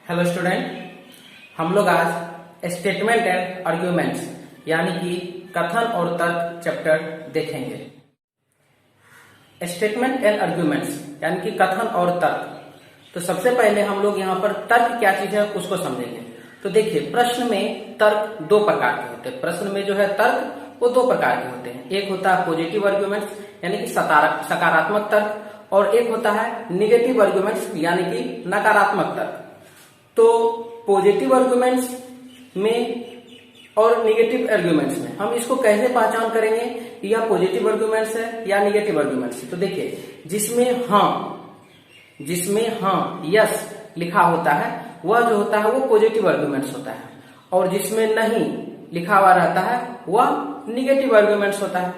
Hello student, हम लोग आज स्टेटमेंट एंड आर्ग्यूमेंट्स यानी कि कथन और तर्क चैप्टर देखेंगे। स्टेटमेंट एंड आर्ग्यूमेंट्स यानी कि कथन और तर्क। तो सबसे पहले हम लोग यहाँ पर तर्क क्या चीज है उसको समझेंगे। तो देखिए, प्रश्न में तर्क दो प्रकार के होते हैं। प्रश्न में जो है तर्क वो दो प्रकार के होते हैं। एक होता है पॉजिटिव आर्ग्यूमेंट्स यानी कि सकारात्मक तर्क, और एक होता है निगेटिव आर्ग्यूमेंट्स यानी कि नकारात्मक तर्क। तो पॉजिटिव आर्ग्यूमेंट्स में और निगेटिव आर्ग्यूमेंट्स में हम इसको कैसे पहचान करेंगे कि यह पॉजिटिव आर्ग्यूमेंट्स है या निगेटिव आर्ग्यूमेंट्स है। तो देखिए, जिसमें हाँ यस लिखा होता है वह जो होता है वो पॉजिटिव आर्ग्यूमेंट्स होता है, और जिसमें नहीं लिखा हुआ रहता है वह निगेटिव आर्ग्यूमेंट्स होता है।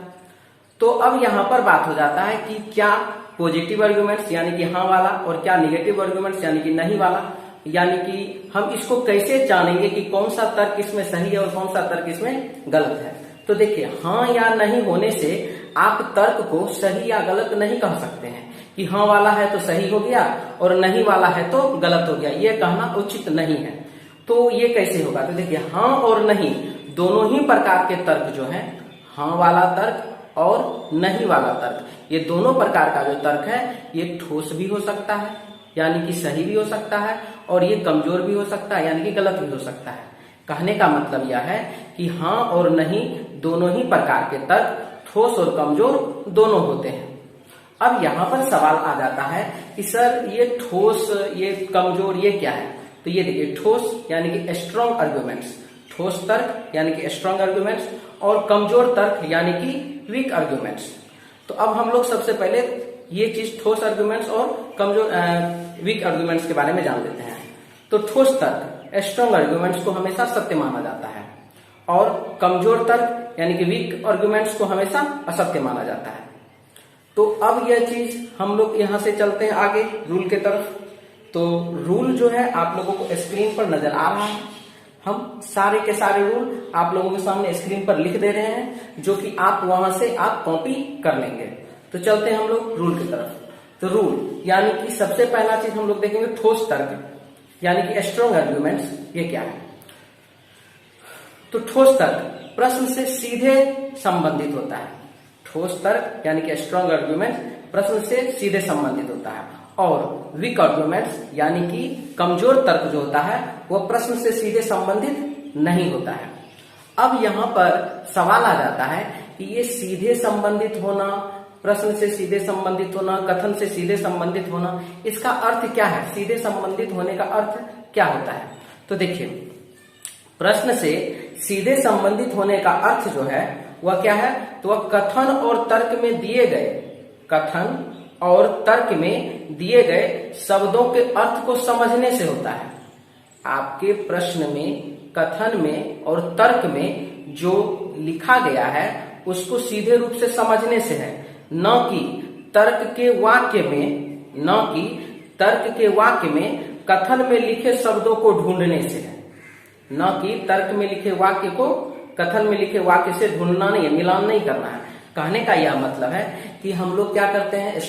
तो अब यहाँ पर बात हो जाता है कि क्या पॉजिटिव आर्ग्यूमेंट्स यानी कि हाँ वाला और क्या निगेटिव आर्ग्यूमेंट्स यानी कि नहीं वाला, यानी कि हम इसको कैसे जानेंगे कि कौन सा तर्क इसमें सही है और कौन सा तर्क इसमें गलत है। तो देखिए, हाँ या नहीं होने से आप तर्क को सही या गलत नहीं कह सकते हैं कि हाँ वाला है तो सही हो गया और नहीं वाला है तो गलत हो गया, ये कहना उचित नहीं है। तो ये कैसे होगा? तो देखिए, हाँ और नहीं दोनों ही प्रकार के तर्क जो है, हाँ वाला तर्क और नहीं वाला तर्क, ये दोनों प्रकार का जो तर्क है ये ठोस भी हो सकता है यानी कि सही भी हो सकता है, और ये कमजोर भी हो सकता है यानी कि गलत भी हो सकता है। कहने का मतलब यह है कि हाँ और नहीं दोनों ही प्रकार के तर्क ठोस और कमजोर दोनों होते हैं। अब यहाँ पर सवाल आ जाता है कि सर ये ठोस, ये कमजोर, ये क्या है? तो ये देखिए, ठोस यानी कि स्ट्रॉन्ग आर्ग्यूमेंट्स, ठोस तर्क यानी कि स्ट्रॉन्ग आर्ग्यूमेंट्स, और कमजोर तर्क यानी कि वीक आर्ग्यूमेंट्स। तो अब हम लोग सबसे पहले ये चीज ठोस आर्ग्यूमेंट्स और कमजोर वीक आर्ग्यूमेंट्स के बारे में जान लेते हैं। तो ठोस तर्क स्ट्रॉन्ग आर्ग्यूमेंट्स को हमेशा सत्य माना जाता है, और कमजोर तर्क यानी कि वीक आर्ग्यूमेंट्स को हमेशा असत्य माना जाता है। तो अब यह चीज हम लोग यहाँ से चलते हैं आगे रूल के तरफ। तो रूल जो है आप लोगों को स्क्रीन पर नजर आ रहा है। हम सारे के सारे रूल आप लोगों के सामने स्क्रीन पर लिख दे रहे हैं, जो कि आप वहां से आप कॉपी कर लेंगे। तो चलते हैं हम लोग रूल की तरफ। तो रूल यानी कि सबसे पहला चीज हम लोग देखेंगे ठोस तर्क यानी कि स्ट्रॉन्ग आर्ग्यूमेंट्स, ये क्या है? तो ठोस तर्क प्रश्न से सीधे संबंधित होता है। ठोस तर्क यानी कि स्ट्रॉन्ग आर्ग्यूमेंट्स प्रश्न से सीधे संबंधित होता है, और वीक आर्ग्यूमेंट्स यानी कि कमजोर तर्क जो होता है वह प्रश्न से सीधे संबंधित नहीं होता है। अब यहाँ पर सवाल आ जाता है कि ये सीधे संबंधित होना, प्रश्न से सीधे संबंधित होना, कथन से सीधे संबंधित होना, इसका अर्थ क्या है? सीधे संबंधित होने का अर्थ क्या होता है? तो देखिए, प्रश्न से सीधे संबंधित होने का अर्थ जो है वह क्या है? तो वह कथन और तर्क में दिए गए शब्दों के अर्थ को समझने से होता है। आपके प्रश्न में, कथन में और तर्क में जो लिखा गया है उसको सीधे रूप से समझने से है, न कि तर्क के वाक्य में कथन में लिखे शब्दों को ढूंढने से है। न कि तर्क में लिखे वाक्य को कथन में लिखे वाक्य से ढूंढना नहीं है, मिलान नहीं करना है। कहने का यह मतलब है कि हम लोग क्या करते हैं,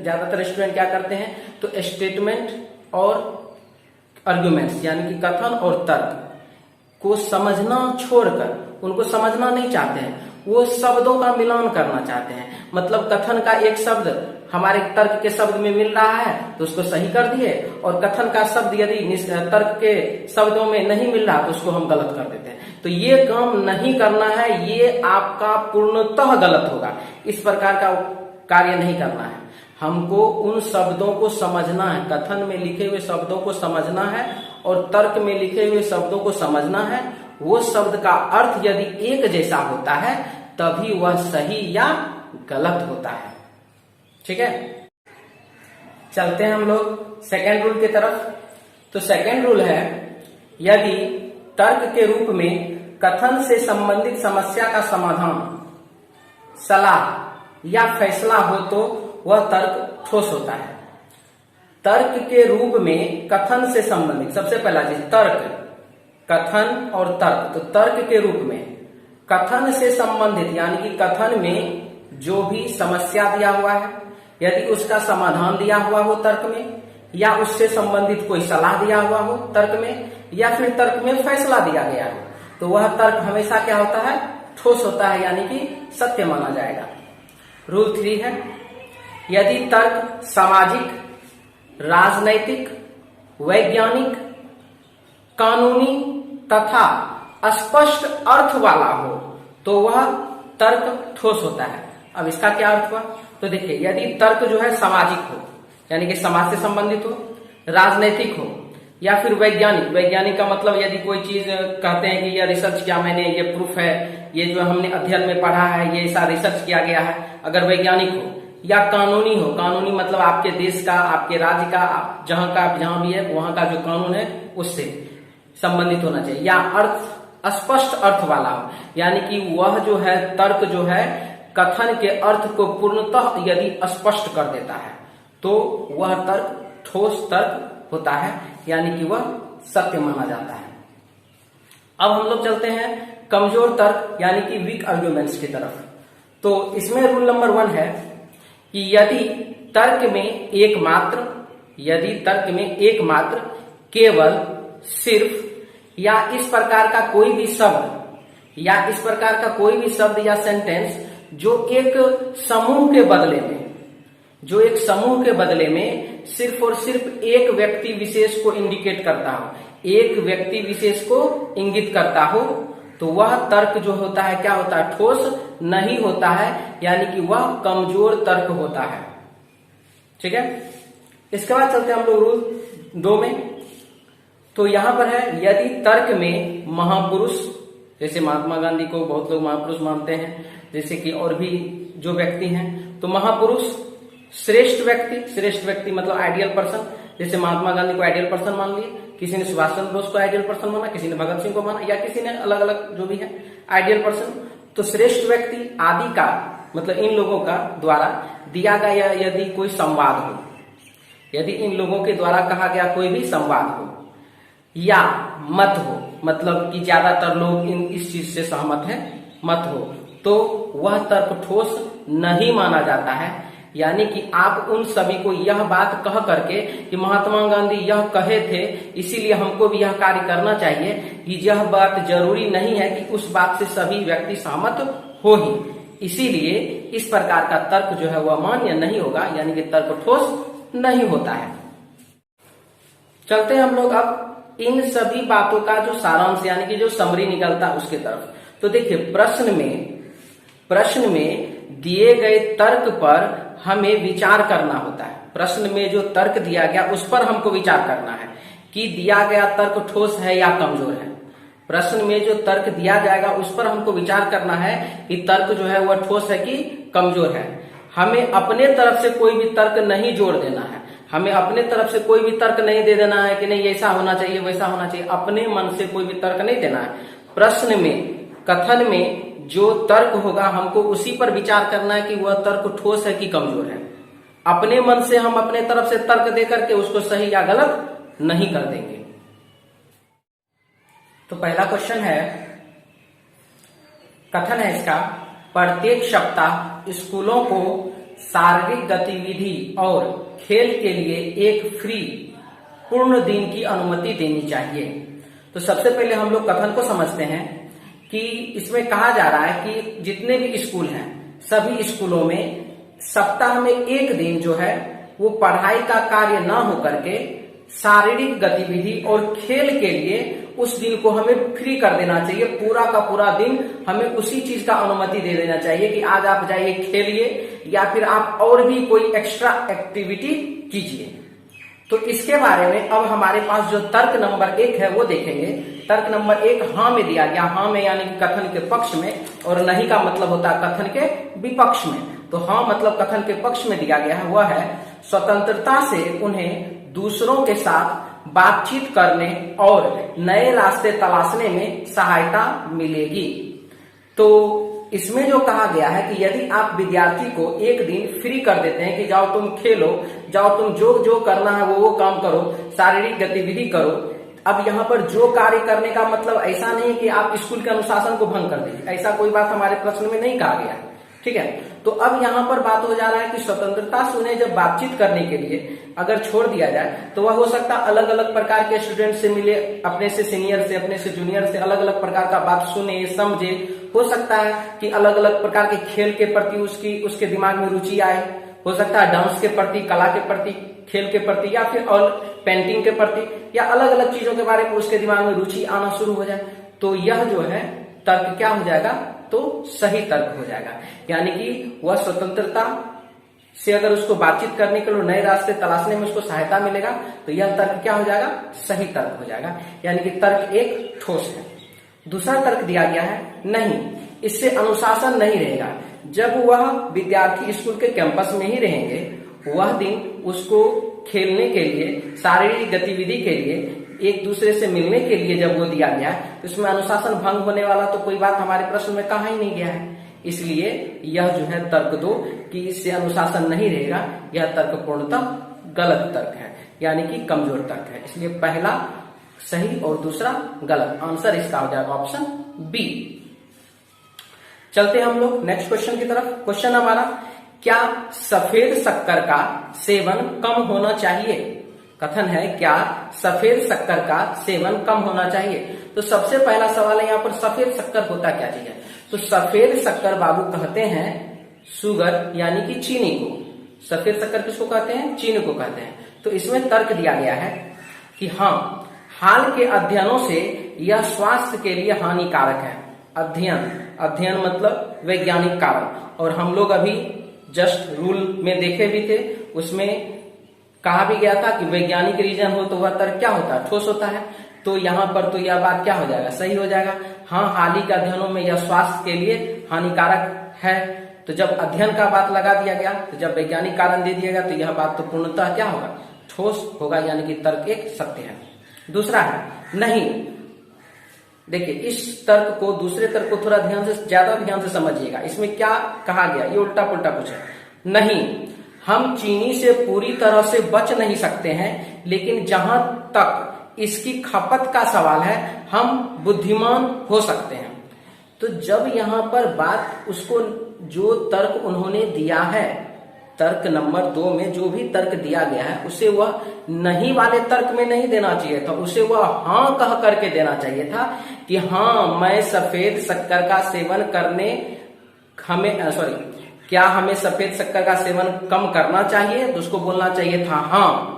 ज्यादातर स्टूडेंट क्या करते हैं, तो स्टेटमेंट और आर्ग्यूमेंट्स यानी कि कथन और तर्क को समझना छोड़कर, उनको समझना नहीं चाहते हैं, वो शब्दों का मिलान करना चाहते हैं। मतलब कथन का एक शब्द हमारे तर्क के शब्द में मिल रहा है तो उसको सही कर दिए, और कथन का शब्द यदि तर्क के शब्दों में नहीं मिल रहा तो उसको हम गलत कर देते हैं। तो ये काम नहीं करना है, ये आपका पूर्णतः गलत होगा। इस प्रकार का कार्य नहीं करना है। हमको उन शब्दों को समझना है, कथन में लिखे हुए शब्दों को समझना है और तर्क में लिखे हुए शब्दों को समझना है। वो शब्द का अर्थ यदि एक जैसा होता है तभी वह सही या गलत होता है। ठीक है, चलते हैं हम लोग सेकेंड रूल की तरफ। तो सेकेंड रूल है, यदि तर्क के रूप में कथन से संबंधित समस्या का समाधान, सलाह या फैसला हो तो वह तर्क ठोस होता है। तर्क के रूप में कथन से संबंधित, सबसे पहला चीज तर्क, कथन और तर्क। तो तर्क के रूप में कथन से संबंधित यानी कि कथन में जो भी समस्या दिया हुआ है, यदि उसका समाधान दिया हुआ हो तर्क में, या उससे संबंधित कोई सलाह दिया हुआ हो तर्क में, या फिर तर्क में फैसला दिया गया हो, तो वह तर्क हमेशा क्या होता है, ठोस होता है, यानी कि सत्य माना जाएगा। रूल 3 है, यदि तर्क सामाजिक, राजनैतिक, वैज्ञानिक, कानूनी तथा स्पष्ट अर्थ वाला हो तो वह तर्क ठोस होता है। अब इसका क्या अर्थ हुआ, तो देखिए, यदि तर्क जो है सामाजिक हो, यानी कि समाज से संबंधित हो, राजनैतिक हो, या फिर वैज्ञानिक, वैज्ञानिक का मतलब यदि कोई चीज कहते हैं कि यह रिसर्च किया मैंने, ये प्रूफ है, ये जो हमने अध्ययन में पढ़ा है, ये ऐसा रिसर्च किया गया है, अगर वैज्ञानिक हो, या कानूनी हो, कानूनी मतलब आपके देश का, आपके राज्य का, जहां भी है वहां का जो कानून है उससे संबंधित होना चाहिए, या स्पष्ट अर्थ वाला हो, यानी कि वह जो है तर्क जो है कथन के अर्थ को पूर्णतः यदि स्पष्ट कर देता है तो वह तर्क ठोस तर्क होता है, यानी कि वह सत्य माना जाता है। अब हम लोग चलते हैं कमजोर तर्क यानी कि वीक आर्ग्यूमेंट्स की तरफ। तो इसमें रूल नंबर 1 है कि यदि तर्क में एकमात्र केवल सिर्फ या इस प्रकार का कोई भी शब्द या सेंटेंस जो एक समूह के बदले में सिर्फ और सिर्फ एक व्यक्ति विशेष को इंडिकेट करता हो, एक व्यक्ति विशेष को इंगित करता हो, तो वह तर्क जो होता है क्या होता है, ठोस नहीं होता है, यानी कि वह कमजोर तर्क होता है। ठीक है, इसके बाद चलते हैं हम लोग रूल 2 में। तो यहां पर है, यदि तर्क में महापुरुष, जैसे महात्मा गांधी को बहुत लोग महापुरुष मानते हैं, जैसे कि और भी जो व्यक्ति हैं, तो महापुरुष श्रेष्ठ व्यक्ति मतलब आइडियल पर्सन, जैसे महात्मा गांधी को आइडियल पर्सन मान लिए, किसी ने सुभाष चंद्र बोस को आइडियल पर्सन माना, किसी ने भगत सिंह को माना, या किसी ने अलग अलग जो भी है आइडियल पर्सन। तो श्रेष्ठ व्यक्ति आदि का मतलब इन लोगों का द्वारा दिया गया यदि कोई संवाद हो, यदि इन लोगों के द्वारा कहा गया कोई भी संवाद हो या मत हो, मतलब कि ज्यादातर लोग इस चीज से सहमत हैं, मत हो, तो वह तर्क ठोस नहीं माना जाता है। यानी कि आप उन सभी को यह बात कह करके कि महात्मा गांधी यह कहे थे इसीलिए हमको भी यह कार्य करना चाहिए, कि यह बात जरूरी नहीं है कि उस बात से सभी व्यक्ति सहमत हो ही, इसीलिए इस प्रकार का तर्क जो है वह मान्य नहीं होगा, यानी कि तर्क ठोस नहीं होता है। चलते हैं हम लोग अब इन सभी बातों का जो सारांश यानी कि जो समरी निकलता है उसके तरफ। तो देखिए, प्रश्न में दिए गए तर्क पर हमें विचार करना होता है। प्रश्न में जो तर्क दिया गया उस पर हमको विचार करना है कि दिया गया तर्क ठोस है या कमजोर है। प्रश्न में जो तर्क दिया जाएगा उस पर हमको विचार करना है कि तर्क जो है वह ठोस है कि कमजोर है। हमें अपने तरफ से कोई भी तर्क नहीं जोड़ देना है, हमें अपने तरफ से कोई भी तर्क नहीं दे देना है कि नहीं ऐसा होना चाहिए वैसा होना चाहिए, अपने मन से कोई भी तर्क नहीं देना है। प्रश्न में, कथन में जो तर्क होगा हमको उसी पर विचार करना है कि वह तर्क ठोस है कि कमजोर है। अपने मन से हम अपने तरफ से तर्क दे करके उसको सही या गलत नहीं कर देंगे। तो पहला क्वेश्चन है, कथन है इसका, प्रत्येक सप्ताह स्कूलों को शारीरिक गतिविधि और खेल के लिए एक फ्री पूर्ण दिन की अनुमति देनी चाहिए। तो सबसे पहले हम लोग कथन को समझते हैं कि इसमें कहा जा रहा है कि जितने भी स्कूल हैं सभी स्कूलों में सप्ताह में एक दिन जो है वो पढ़ाई का कार्य ना हो करके शारीरिक गतिविधि और खेल के लिए उस दिन को हमें फ्री कर देना चाहिए। पूरा का पूरा दिन हमें उसी चीज का अनुमति दे देना चाहिए कि आज आप जाइए खेलिए या फिर आप और भी कोई एक्स्ट्रा एक्टिविटी कीजिए। तो इसके बारे में अब हमारे पास जो तर्क नंबर 1 है वो देखेंगे। तर्क नंबर 1 हाँ में दिया गया, हाँ में यानी कि कथन के पक्ष में, और नहीं का मतलब होता है कथन के विपक्ष में। तो हाँ मतलब कथन के पक्ष में दिया गया है वह है, स्वतंत्रता से उन्हें दूसरों के साथ बातचीत करने और नए रास्ते तलाशने में सहायता मिलेगी। तो इसमें जो कहा गया है कि यदि आप विद्यार्थी को एक दिन फ्री कर देते हैं कि जाओ तुम खेलो, जाओ तुम जो करना है वो काम करो, शारीरिक गतिविधि करो। अब यहाँ पर जो कार्य करने का मतलब ऐसा नहीं कि आप स्कूल के अनुशासन को भंग कर दीजिए, ऐसा कोई बात हमारे प्रश्न में नहीं कहा गया। ठीक है, तो अब यहाँ पर बात हो जा रहा है कि स्वतंत्रता से उन्हें जब बातचीत करने के लिए अगर छोड़ दिया जाए तो वह हो सकता है अलग अलग प्रकार के स्टूडेंट से मिले, अपने से सीनियर से, अपने से जूनियर से अलग अलग प्रकार का बात सुने, समझे। हो सकता है कि अलग अलग प्रकार के खेल के प्रति उसके दिमाग में रुचि आए, हो सकता है डांस के प्रति, कला के प्रति, खेल के प्रति, या फिर और पेंटिंग के प्रति, या अलग अलग चीजों के बारे में उसके दिमाग में रुचि आना शुरू हो जाए। तो यह जो है तर्क क्या हो जाएगा, तो सही तर्क हो जाएगा। यानी कि वह स्वतंत्रता से अगर उसको बातचीत करने के लिए नए रास्ते तलाशने में उसको सहायता मिलेगा तो यह तर्क क्या हो जाएगा, सही तर्क हो जाएगा। यानी कि तर्क एक ठोस है। दूसरा तर्क दिया गया है नहीं, इससे अनुशासन नहीं रहेगा। जब वह विद्यार्थी स्कूल के कैंपस में ही रहेंगे, वह दिन उसको खेलने के लिए, शारीरिक गतिविधि के लिए, एक दूसरे से मिलने के लिए जब वो दिया गया है तो इसमें अनुशासन भंग होने वाला तो कोई बात हमारे प्रश्न में कहा ही नहीं गया है। इसलिए यह जो है तर्क 2 कि इससे अनुशासन नहीं रहेगा, यह तर्क पूर्णतः गलत तर्क है, यानी कि कमजोर तर्क है। इसलिए पहला सही और दूसरा गलत। आंसर इसका हो जाएगा ऑप्शन बी। चलते हम लोग नेक्स्ट क्वेश्चन की तरफ। क्वेश्चन हमारा, क्या सफेद शक्कर का सेवन कम होना चाहिए? कथन है क्या सफेद शक्कर का सेवन कम होना चाहिए। तो सबसे पहला सवाल है यहाँ पर सफेद शक्कर होता क्या चीज है? तो सफेद शक्कर बाबू कहते हैं शुगर यानी कि चीनी को। सफेद शक्कर किसको कहते हैं? चीनी को कहते हैं। तो इसमें तर्क दिया गया है कि हाँ, हाल के अध्ययनों से यह स्वास्थ्य के लिए हानिकारक है। अध्ययन मतलब वैज्ञानिक कारण, और हम लोग अभी जस्ट रूल में देखे भी थे, उसमें कहा भी गया था कि वैज्ञानिक रीजन हो तो वह तर्क क्या होता है, ठोस होता है। तो यहाँ पर तो यह बात क्या हो जाएगा, सही हो जाएगा। हाँ, हाल ही के अध्ययनों में यह स्वास्थ्य के लिए हानिकारक है। तो जब अध्ययन का बात लगा दिया गया, तो जब वैज्ञानिक कारण दे दिया गया, तो यह बात तो पूर्णतः क्या होगा, ठोस होगा, यानी कि तर्क एक सत्य है। दूसरा है नहीं। देखिए, इस तर्क को, दूसरे तर्क को थोड़ा ज्यादा ध्यान से समझिएगा। इसमें क्या कहा गया, ये उल्टा पुल्टा कुछ है। नहीं, हम चीनी से पूरी तरह से बच नहीं सकते हैं, लेकिन जहां तक इसकी खपत का सवाल है, हम बुद्धिमान हो सकते हैं। तो जब यहां पर बात, उसको जो तर्क उन्होंने दिया है, तर्क नंबर 2 में जो भी तर्क दिया गया है, उसे वह नहीं वाले तर्क में नहीं देना चाहिए था, उसे वह हाँ कह करके देना चाहिए था कि हाँ, मैं सफेद शक्कर का सेवन करने क्या हमें सफेद शक्कर का सेवन कम करना चाहिए? तो उसको बोलना चाहिए था हाँ।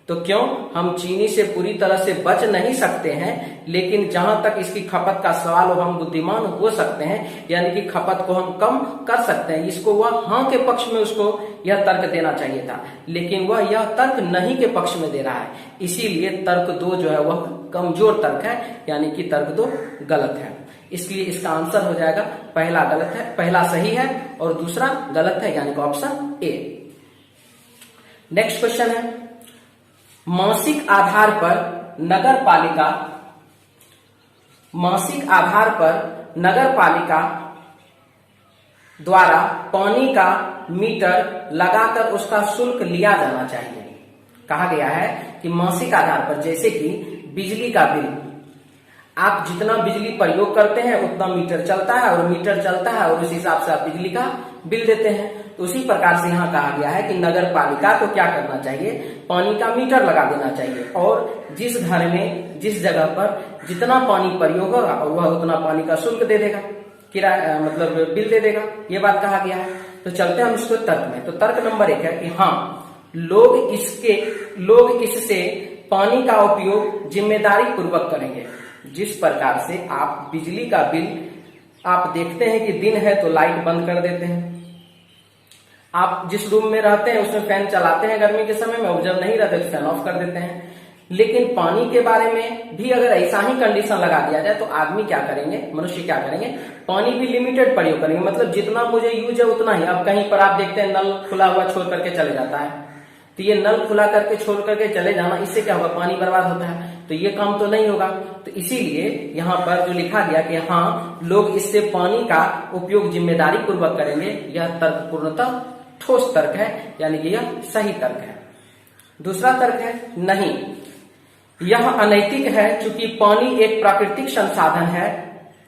तो क्यों? हम चीनी से पूरी तरह से बच नहीं सकते हैं, लेकिन जहां तक इसकी खपत का सवाल हो, हम बुद्धिमान हो सकते हैं, यानी कि खपत को हम कम कर सकते हैं। इसको वह हाँ के पक्ष में उसको यह तर्क देना चाहिए था, लेकिन वह यह तर्क नहीं के पक्ष में दे रहा है। इसीलिए तर्क 2 जो है वह कमजोर तर्क है, यानी कि तर्क 2 गलत है। इसलिए इसका आंसर हो जाएगा पहला गलत है, पहला सही है और दूसरा गलत है, यानी कि ऑप्शन ए। नेक्स्ट क्वेश्चन है, मासिक आधार पर नगर पालिका द्वारा पानी का मीटर लगाकर उसका शुल्क लिया जाना चाहिए। कहा गया है कि मासिक आधार पर, जैसे कि बिजली का बिल, आप जितना बिजली प्रयोग करते हैं उतना मीटर चलता है, और मीटर चलता है और उस हिसाब से आप बिजली का बिल देते हैं। तो उसी प्रकार से यहाँ कहा गया है कि नगर पालिका को क्या करना चाहिए, पानी का मीटर लगा देना चाहिए, और जिस घर में, जिस जगह पर जितना पानी प्रयोग होगा और वह उतना पानी का शुल्क दे देगा, किराया मतलब बिल दे देगा। ये बात कहा गया है। तो चलते हैं हम इसको तर्क में। तो तर्क नंबर 1 है कि हाँ, लोग इससे पानी का उपयोग जिम्मेदारी पूर्वक करेंगे। जिस प्रकार से आप बिजली का बिल, आप देखते हैं कि दिन है तो लाइट बंद कर देते हैं, आप जिस रूम में रहते हैं उसमें फैन चलाते हैं गर्मी के समय में, और जब नहीं रहते तो फैन ऑफ कर देते हैं। लेकिन पानी के बारे में भी अगर ऐसा ही कंडीशन लगा दिया जाए तो आदमी क्या करेंगे, मनुष्य क्या करेंगे, पानी भी लिमिटेड प्रयोग करेंगे। मतलब जितना मुझे यूज है उतना ही। अब कहीं पर आप देखते हैं नल खुला हुआ छोड़ करके चले जाता है, तो ये नल खुला करके छोड़ करके चले जाना, इससे क्या होगा, पानी बर्बाद होता है। तो ये काम तो नहीं होगा। तो इसीलिए यहाँ पर जो लिखा गया कि हाँ, लोग इससे पानी का उपयोग जिम्मेदारी पूर्वक करेंगे, यह तर्क पूर्णतः ठोस तर्क है, यानी कि यह सही तर्क है। दूसरा तर्क है नहीं, यह अनैतिक है। चूंकि पानी एक प्राकृतिक संसाधन है,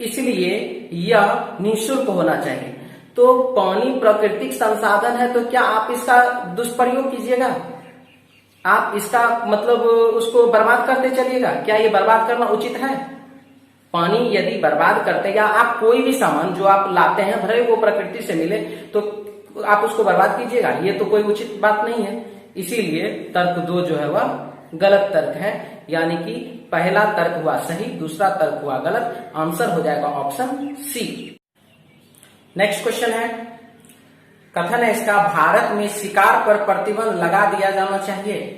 इसलिए यह निःशुल्क होना चाहिए। तो पानी प्राकृतिक संसाधन है, तो क्या आप इसका दुष्प्रयोग कीजिएगा? आप इसका मतलब उसको बर्बाद करते चलिएगा? क्या ये बर्बाद करना उचित है? पानी यदि बर्बाद करते, या आप कोई भी सामान जो आप लाते हैं भले वो प्रकृति से मिले, तो आप उसको बर्बाद कीजिएगा? ये तो कोई उचित बात नहीं है। इसीलिए तर्क 2 जो है वह गलत तर्क है, यानी कि पहला तर्क हुआ सही, दूसरा तर्क हुआ गलत। आंसर हो जाएगा ऑप्शन सी। नेक्स्ट क्वेश्चन है, कथन है इसका, भारत में शिकार पर प्रतिबंध लगा दिया जाना चाहिए।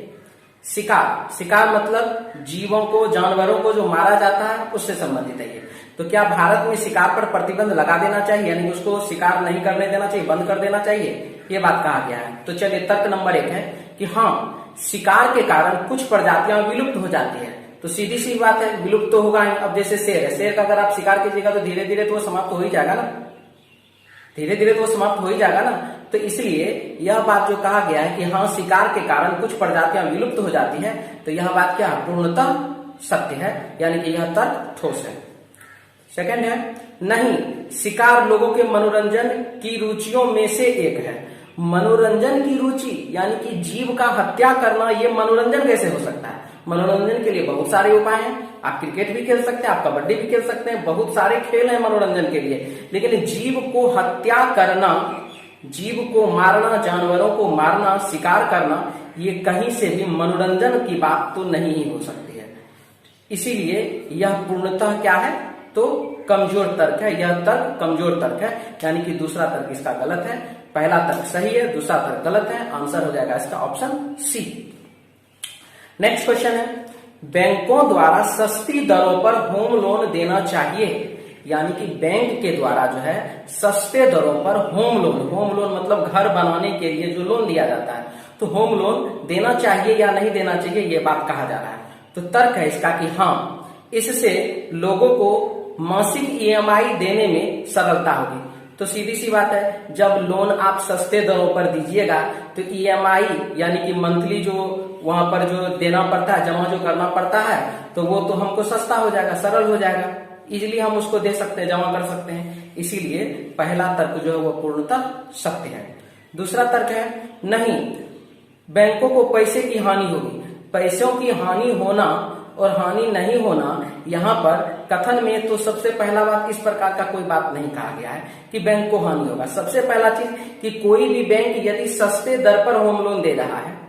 शिकार मतलब जीवों को, जानवरों को जो मारा जाता है उससे संबंधित है ये। तो क्या भारत में शिकार पर प्रतिबंध लगा देना चाहिए, यानी उसको शिकार नहीं करने देना चाहिए, बंद कर देना चाहिए, ये बात कहा गया है। तो चलिए तर्क नंबर 1 है कि हाँ, शिकार के कारण कुछ प्रजातियां विलुप्त हो जाती है। तो सीधी सी बात है, विलुप्त तो होगा ही। अब जैसे शेर है, शेर का अगर आप शिकार कीजिएगा तो धीरे धीरे तो वो समाप्त हो ही जाएगा ना, धीरे धीरे तो वो समाप्त हो ही जाएगा ना। तो इसलिए यह बात जो कहा गया है कि हाँ, शिकार के कारण कुछ प्रजातियां विलुप्त हो जाती है, तो यह बात क्या पूर्णतः सत्य है, यानी कि यह तर्क ठोस है। सेकंड है, नहीं, शिकार लोगों के मनोरंजन की रुचियों में से एक है। मनोरंजन की रुचि यानी कि जीव का हत्या करना, ये मनोरंजन कैसे हो सकता है? मनोरंजन के लिए बहुत सारे उपाय हैं। आप क्रिकेट भी खेल सकते हैं, आप कबड्डी भी खेल सकते हैं, बहुत सारे खेल हैं मनोरंजन के लिए। लेकिन जीव को हत्या करना, जीव को मारना, जानवरों को मारना, शिकार करना, ये कहीं से भी मनोरंजन की बात तो नहीं ही हो सकती है। इसीलिए यह पूर्णतः क्या है, तो कमजोर तर्क है। यह तर्क कमजोर तर्क है, यानी कि दूसरा तर्क इसका गलत है। पहला तर्क सही है, दूसरा तर्क गलत है। आंसर हो जाएगा इसका ऑप्शन सी। नेक्स्ट क्वेश्चन है, बैंकों द्वारा सस्ती दरों पर होम लोन देना चाहिए। यानी कि बैंक के द्वारा जो है सस्ते दरों पर होम लोन मतलब घर बनाने के लिए जो लोन दिया जाता है, तो होम लोन देना चाहिए या नहीं देना चाहिए, ये बात कहा जा रहा है। तो तर्क है इसका कि हाँ, इससे लोगों को मासिक ईएमआई देने में सरलता होगी। तो सीधी सी बात है, जब लोन आप सस्ते दरों पर दीजिएगा तो ईएमआई यानी कि मंथली जो वहां पर जो देना पड़ता है, जमा जो करना पड़ता है, तो वो तो हमको सस्ता हो जाएगा, सरल हो जाएगा, इजीली हम उसको दे सकते हैं, जमा कर सकते हैं। इसीलिए पहला तर्क जो है वो पूर्णतः सत्य है। दूसरा तर्क है, नहीं, बैंकों को पैसे की हानि होगी। पैसों की हानि होना और हानि नहीं होना, यहाँ पर कथन में तो सबसे पहला बात इस प्रकार का कोई बात नहीं कहा गया है कि बैंक को हानि होगा। सबसे पहला चीज कि कोई भी बैंक यदि सस्ते दर पर होम लोन दे रहा है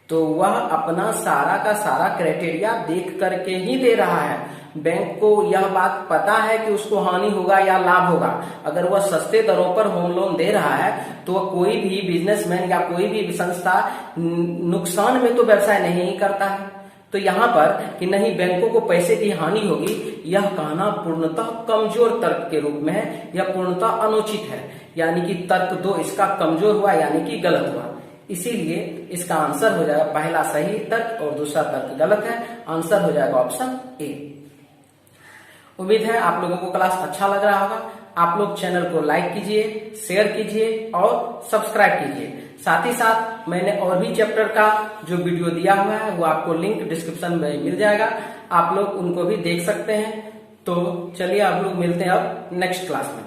तो वह अपना सारा का सारा क्राइटेरिया देख करके ही दे रहा है। बैंक को यह बात पता है कि उसको हानि होगा या लाभ होगा। अगर वह सस्ते दरों पर होम लोन दे रहा है तो वह कोई भी बिजनेसमैन या कोई भी संस्था नुकसान में तो व्यवसाय नहीं करता है। तो यहाँ पर कि नहीं बैंकों को पैसे की हानि होगी, यह कहना पूर्णतः कमजोर तर्क के रूप में है, यह पूर्णतः अनुचित है। यानी कि तर्क 2 इसका कमजोर हुआ, यानी कि गलत हुआ। इसीलिए इसका आंसर हो जाएगा पहला सही तर्क और दूसरा तर्क गलत है। आंसर हो जाएगा ऑप्शन ए। उम्मीद है आप लोगों को क्लास अच्छा लग रहा होगा। आप लोग चैनल को लाइक कीजिए, शेयर कीजिए और सब्सक्राइब कीजिए। साथ ही साथ मैंने और भी चैप्टर का जो वीडियो दिया हुआ है वो आपको लिंक डिस्क्रिप्शन में मिल जाएगा, आप लोग उनको भी देख सकते हैं। तो चलिए आप लोग मिलते हैं अब नेक्स्ट क्लास में।